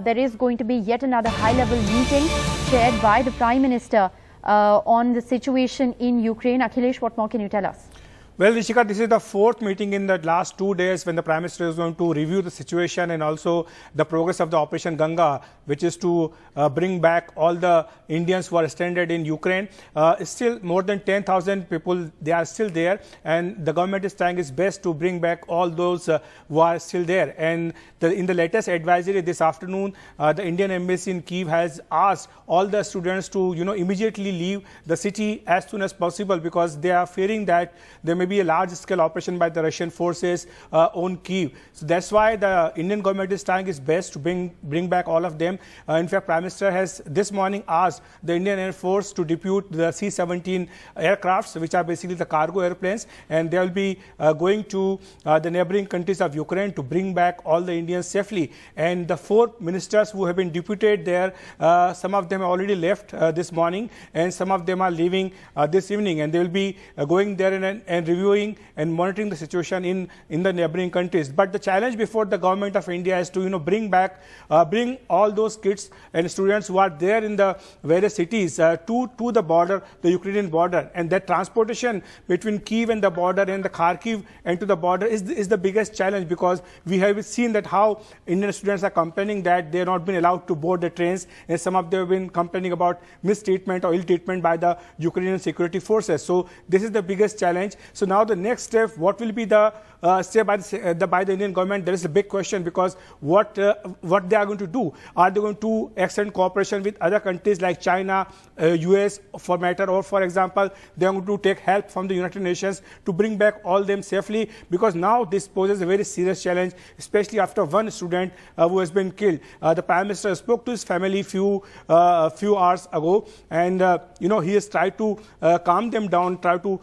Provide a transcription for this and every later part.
there is going to be yet another high-level meeting chaired by the Prime Minister on the situation in Ukraine. Akhilesh, what more can you tell us? Well, Rishika, this is the fourth meeting in the last 2 days when the Prime Minister is going to review the situation and also the progress of the Operation Ganga, which is to bring back all the Indians who are stranded in Ukraine. Still more than 10,000 people, they are still there, and the government is trying its best to bring back all those who are still there. And in the latest advisory this afternoon, the Indian Embassy in Kyiv has asked all the students to, immediately leave the city as soon as possible, because they are fearing that there may be a large-scale operation by the Russian forces on Kyiv. So that's why the Indian government is trying its best to bring back all of them. In fact, Prime Minister has this morning asked the Indian Air Force to depute the C-17 aircrafts, which are basically the cargo airplanes, and they will be going to the neighboring countries of Ukraine to bring back all the Indians safely. And the 4 ministers who have been deputed there, some of them have already left this morning, and some of them are leaving this evening, and they will be going there and reviewing and monitoring the situation in the neighboring countries. But the challenge before the government of India is to bring all those kids and students who are there in the various cities to the border, the Ukrainian border, and that transportation between Kyiv and the border and the Kharkiv and to the border is the biggest challenge, because we have seen that how Indian students are complaining that they have not been allowed to board the trains, and some of them have been complaining about mistreatment or ill treatment by the Ukrainian security forces. So this is the biggest challenge. So now the next step, what will be the step by the Indian government? There is a big question, because what they are going to do? Are they going to extend cooperation with other countries like China, US for matter, or for example, they are going to take help from the United Nations to bring back all them safely? Because now this poses a very serious challenge, especially after one student who has been killed. The Prime Minister spoke to his family few hours ago, and he has tried to calm them down, try to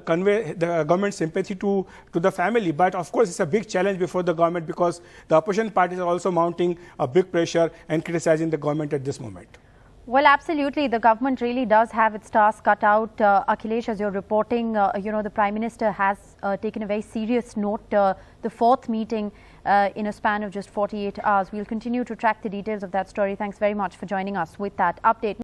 convey the government's sympathy to the family. But of course, it's a big challenge before the government, because the opposition parties are also mounting a big pressure and criticizing the government at this moment. Well, absolutely. The government really does have its task cut out. Akhilesh, as you're reporting, the Prime Minister has taken a very serious note. The 4th meeting in a span of just 48 hours. We'll continue to track the details of that story. Thanks very much for joining us with that update.